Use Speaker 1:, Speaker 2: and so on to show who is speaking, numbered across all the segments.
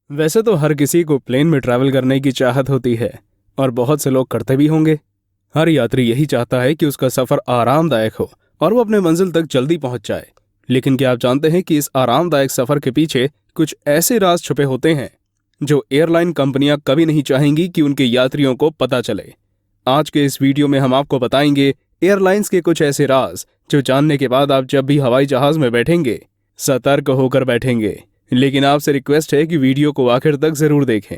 Speaker 1: वैसे तो हर किसी को प्लेन में ट्रैवल करने की चाहत होती है और बहुत से लोग करते भी होंगे। हर यात्री यही चाहता है कि उसका सफ़र आरामदायक हो और वो अपने मंजिल तक जल्दी पहुंच जाए। लेकिन क्या आप जानते हैं कि इस आरामदायक सफ़र के पीछे कुछ ऐसे राज छुपे होते हैं जो एयरलाइन कंपनियां कभी नहीं चाहेंगी कि उनके यात्रियों को पता चले। आज के इस वीडियो में हम आपको बताएंगे एयरलाइंस के कुछ ऐसे राज जो जानने के बाद आप जब भी हवाई जहाज में बैठेंगे सतर्क होकर बैठेंगे। लेकिन आपसे रिक्वेस्ट है कि वीडियो को आखिर तक जरूर देखें।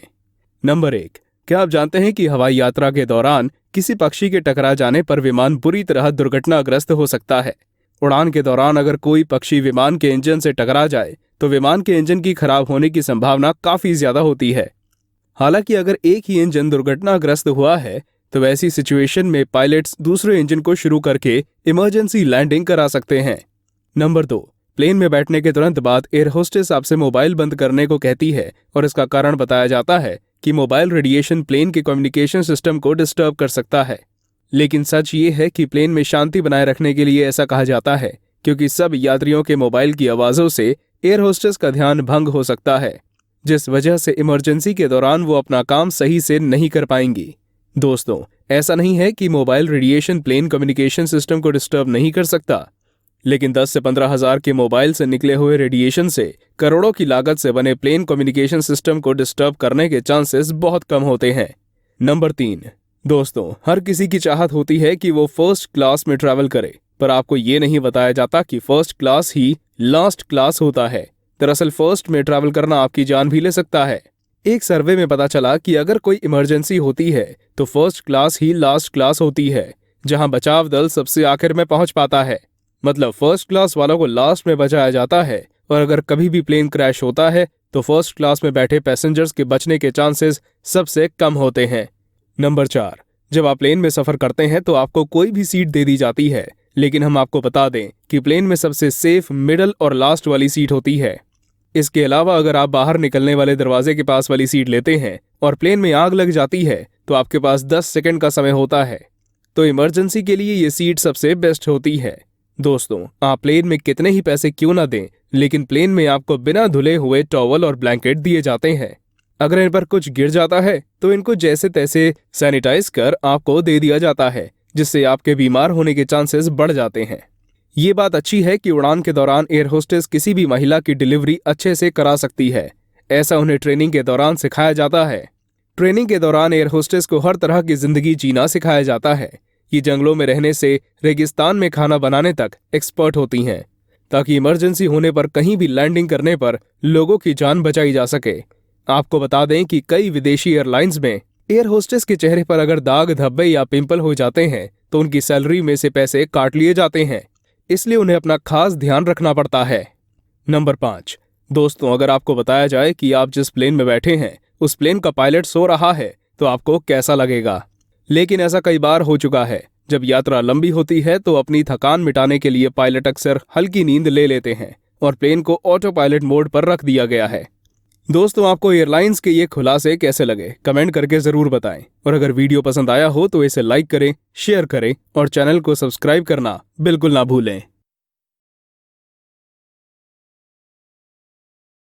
Speaker 1: नंबर 1, क्या आप जानते हैं कि हवाई यात्रा के दौरान किसी पक्षी के टकरा जाने पर विमान बुरी तरह दुर्घटनाग्रस्त हो सकता है। उड़ान के दौरान अगर कोई पक्षी विमान के इंजन से टकरा जाए तो विमान के इंजन की खराब होने की संभावना काफी ज्यादा होती है। हालांकि अगर एक ही इंजन दुर्घटनाग्रस्त हुआ है तो ऐसी सिचुएशन में पायलट्स दूसरे इंजन को शुरू करके इमरजेंसी लैंडिंग करा सकते हैं। नंबर 2, प्लेन में बैठने के तुरंत बाद एयर होस्टेस आपसे मोबाइल बंद करने को कहती है और इसका कारण बताया जाता है कि मोबाइल रेडिएशन प्लेन के कम्युनिकेशन सिस्टम को डिस्टर्ब कर सकता है। लेकिन सच ये है कि प्लेन में शांति बनाए रखने के लिए ऐसा कहा जाता है क्योंकि सब यात्रियों के मोबाइल की आवाज़ों से एयर होस्टेस का ध्यान भंग हो सकता है, जिस वजह से इमरजेंसी के दौरान वो अपना काम सही से नहीं कर पाएंगी। दोस्तों, ऐसा नहीं है कि mobile radiation plane communication system को डिस्टर्ब नहीं कर सकता, लेकिन 10 से 15 हज़ार के मोबाइल से निकले हुए रेडिएशन से करोड़ों की लागत से बने प्लेन कम्युनिकेशन सिस्टम को डिस्टर्ब करने के चांसेस बहुत कम होते हैं। नंबर 3, दोस्तों, हर किसी की चाहत होती है कि वो फर्स्ट क्लास में ट्रैवल करे, पर आपको ये नहीं बताया जाता कि फर्स्ट क्लास ही लास्ट क्लास होता है। दरअसल फर्स्ट में ट्रैवल करना आपकी जान भी ले सकता है। एक सर्वे में पता चला कि अगर कोई इमरजेंसी होती है तो फर्स्ट क्लास ही लास्ट क्लास होती है, जहां बचाव दल सबसे आखिर में पहुंच पाता है। मतलब फर्स्ट क्लास वालों को लास्ट में बचाया जाता है और अगर कभी भी प्लेन क्रैश होता है तो फर्स्ट क्लास में बैठे पैसेंजर्स के बचने के चांसेस सबसे कम होते हैं। नंबर 4, जब आप प्लेन में सफर करते हैं तो आपको कोई भी सीट दे दी जाती है, लेकिन हम आपको बता दें कि प्लेन में सबसे सेफ मिडल और लास्ट वाली सीट होती है। इसके अलावा अगर आप बाहर निकलने वाले दरवाजे के पास वाली सीट लेते हैं और प्लेन में आग लग जाती है तो आपके पास 10 सेकंड का समय होता है, तो इमरजेंसी के लिए ये सीट सबसे बेस्ट होती है। दोस्तों, आप प्लेन में कितने ही पैसे क्यों ना दें, लेकिन प्लेन में आपको बिना धुले हुए टॉवल और ब्लैंकेट दिए जाते हैं। अगर इन पर कुछ गिर जाता है तो इनको जैसे तैसे सैनिटाइज कर आपको दे दिया जाता है, जिससे आपके बीमार होने के चांसेस बढ़ जाते हैं। ये बात अच्छी है कि उड़ान के दौरान एयर होस्टेस किसी भी महिला की डिलीवरी अच्छे से करा सकती है। ऐसा उन्हें ट्रेनिंग के दौरान सिखाया जाता है। ट्रेनिंग के दौरान एयर होस्टेस को हर तरह की जिंदगी जीना सिखाया जाता है। ये जंगलों में रहने से रेगिस्तान में खाना बनाने तक एक्सपर्ट होती हैं, ताकि इमरजेंसी होने पर कहीं भी लैंडिंग करने पर लोगों की जान बचाई जा सके। आपको बता दें कि कई विदेशी एयरलाइंस में एयर होस्टेस के चेहरे पर अगर दाग धब्बे या पिंपल हो जाते हैं तो उनकी सैलरी में से पैसे काट लिए जाते हैं, इसलिए उन्हें अपना खास ध्यान रखना पड़ता है। नंबर 5, दोस्तों, अगर आपको बताया जाए कि आप जिस प्लेन में बैठे हैं उस प्लेन का पायलट सो रहा है तो आपको कैसा लगेगा? लेकिन ऐसा कई बार हो चुका है। जब यात्रा लंबी होती है तो अपनी थकान मिटाने के लिए पायलट अक्सर हल्की नींद ले लेते हैं और प्लेन को ऑटो पायलट मोड पर रख दिया गया है। दोस्तों, आपको एयरलाइंस के ये खुलासे कैसे लगे कमेंट करके जरूर बताएं और अगर वीडियो पसंद आया हो तो इसे लाइक करें, शेयर करें और चैनल को सब्सक्राइब करना बिल्कुल ना भूलें।